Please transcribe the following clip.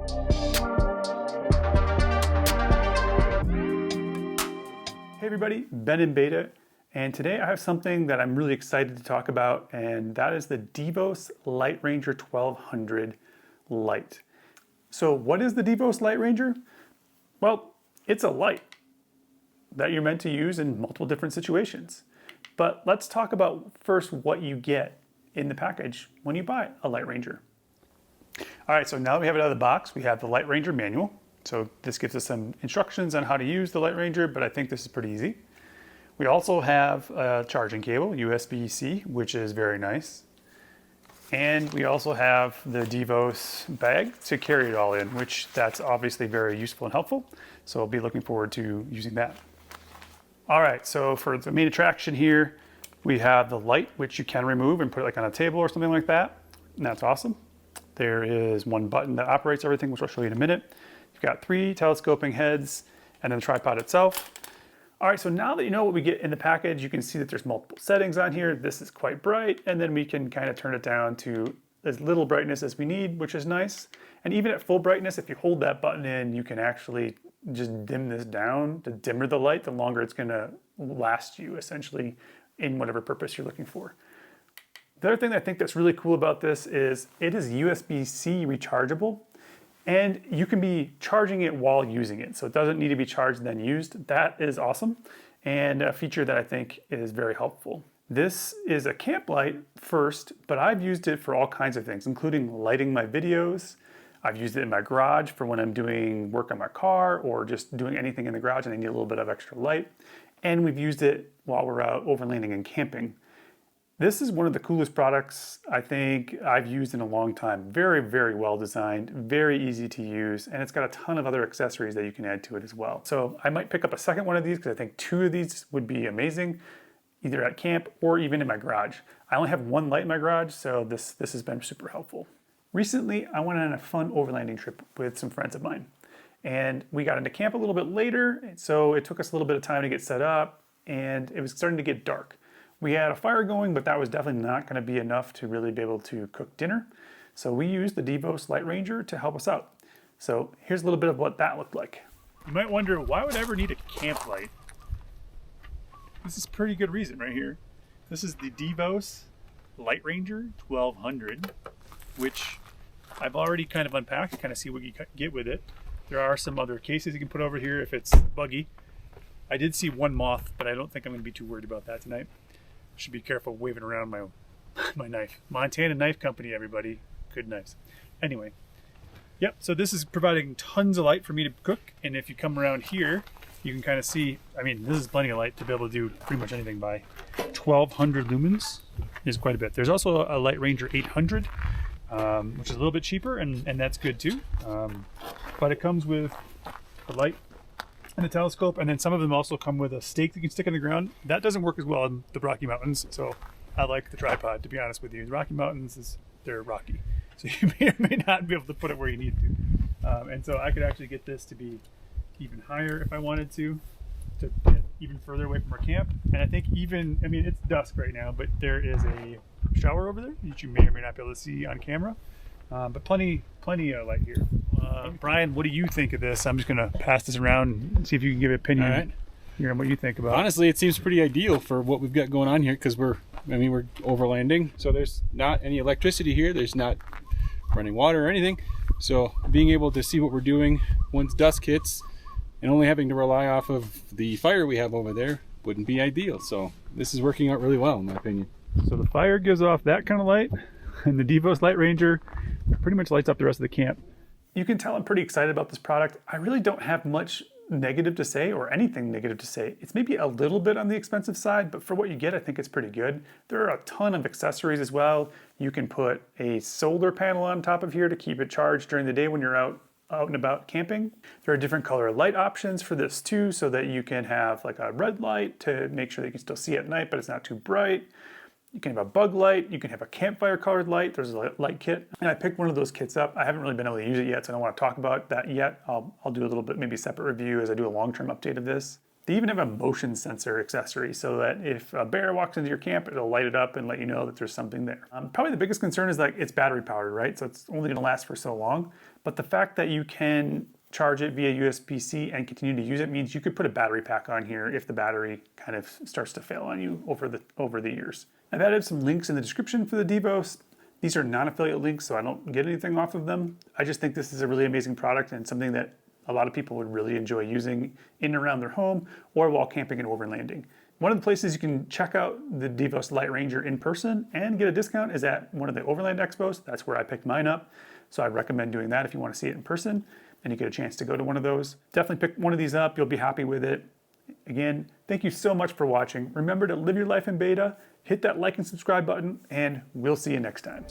Hey everybody, Ben in Beta, and today I have something that I'm really excited to talk about, and that is the Devos Lightranger 1200 light. So what is the Devos Lightranger? Well, it's a light that you're meant to use in multiple different situations. But let's talk about first what you get in the package when you buy a Lightranger. All right, so now that we have it out of the box, we have the Lightranger manual. So this gives us some instructions on how to use the Lightranger, but I think this is pretty easy. We also have a charging cable, USB-C, which is very nice. And we also have the Devos bag to carry it all in, which that's obviously very useful and helpful. So I'll be looking forward to using that. All right, so for the main attraction here, we have the light, which you can remove and put it like on a table or something like that. And that's awesome. There is one button that operates everything, which I'll show you in a minute. You've got 3 telescoping heads and then the tripod itself. All right, so now that you know what we get in the package, you can see that there's multiple settings on here. This is quite bright, and then we can kind of turn it down to as little brightness as we need, which is nice. And even at full brightness, if you hold that button in, you can actually just dim this down. The dimmer the light, the longer it's gonna last you, essentially, in whatever purpose you're looking for. The other thing that I think that's really cool about this is it is USB-C rechargeable. And you can be charging it while using it. So it doesn't need to be charged and then used. That is awesome. And a feature that I think is very helpful. This is a camp light first, but I've used it for all kinds of things, including lighting my videos. I've used it in my garage for when I'm doing work on my car or just doing anything in the garage and I need a little bit of extra light. And we've used it while we're out overlanding and camping. This is one of the coolest products I think I've used in a long time. Very, very well designed, very easy to use, and it's got a ton of other accessories that you can add to it as well. So I might pick up a second one of these because I think 2 of these would be amazing, either at camp or even in my garage. I only have 1 light in my garage, so this has been super helpful. Recently, I went on a fun overlanding trip with some friends of mine, and we got into camp a little bit later, so it took us a little bit of time to get set up, and it was starting to get dark. We had a fire going, but that was definitely not going to be enough to really be able to cook dinner. So we used the Devos Lightranger to help us out. So here's a little bit of what that looked like. You might wonder, why would I ever need a camp light? This is pretty good reason right here. This is the Devos Lightranger 1200, which I've already kind of unpacked to kind of see what you get with it. There are some other cases you can put over here if it's buggy. I did see 1 moth, but I don't think I'm going to be too worried about that tonight. Should be careful waving around my knife. Montana Knife Company, everybody. Good knives. Anyway, yep, so this is providing tons of light for me to cook, and if you come around here, you can kind of see, I mean, this is plenty of light to be able to do pretty much anything by. 1200 lumens is quite a bit. There's also a Lightranger 800, which is a little bit cheaper, and that's good too. But it comes with the light and the telescope, and then some of them also come with a stake that you can stick in the ground. That doesn't work as well in the Rocky Mountains, so I like the tripod, to be honest with you. The Rocky Mountains, they're rocky, so you may or may not be able to put it where you need to. And so I could actually get this to be even higher if I wanted to get even further away from our camp. And I think even, I mean, it's dusk right now, but there is a shower over there that you may or may not be able to see on camera. But plenty of light here. Bryan, what do you think of this? I'm just going to pass this around and see if you can give an opinion. All right. Here on what you think about it. Honestly, it seems pretty ideal for what we've got going on here because we're overlanding. So there's not any electricity here. There's not running water or anything. So being able to see what we're doing once dusk hits and only having to rely off of the fire we have over there wouldn't be ideal. So this is working out really well in my opinion. So the fire gives off that kind of light, and the Devos Lightranger pretty much lights up the rest of the camp. You can tell I'm pretty excited about this product. I really don't have much negative to say or anything negative to say. It's maybe a little bit on the expensive side, but for what you get, I think it's pretty good. There are a ton of accessories as well. You can put a solar panel on top of here to keep it charged during the day when you're out and about camping. There are different color light options for this too, so that you can have like a red light to make sure that you can still see at night, but it's not too bright. You can have a bug light, you can have a campfire colored light. There's a light kit. And I picked one of those kits up. I haven't really been able to use it yet, so I don't want to talk about that yet. I'll do a little bit, maybe separate review as I do a long-term update of this. They even have a motion sensor accessory so that if a bear walks into your camp, it'll light it up and let you know that there's something there. Probably the biggest concern is that it's battery powered, right? So it's only gonna last for so long. But the fact that you can charge it via USB-C and continue to use it means you could put a battery pack on here if the battery kind of starts to fail on you over the years. I've added some links in the description for the Devos. These are non-affiliate links, so I don't get anything off of them. I just think this is a really amazing product and something that a lot of people would really enjoy using in and around their home or while camping and overlanding. One of the places you can check out the Devos Lightranger in person and get a discount is at one of the Overland Expos. That's where I picked mine up. So I recommend doing that if you want to see it in person and you get a chance to go to one of those. Definitely pick one of these up. You'll be happy with it. Again, thank you so much for watching. Remember to live your life in beta, hit that like and subscribe button, and we'll see you next time.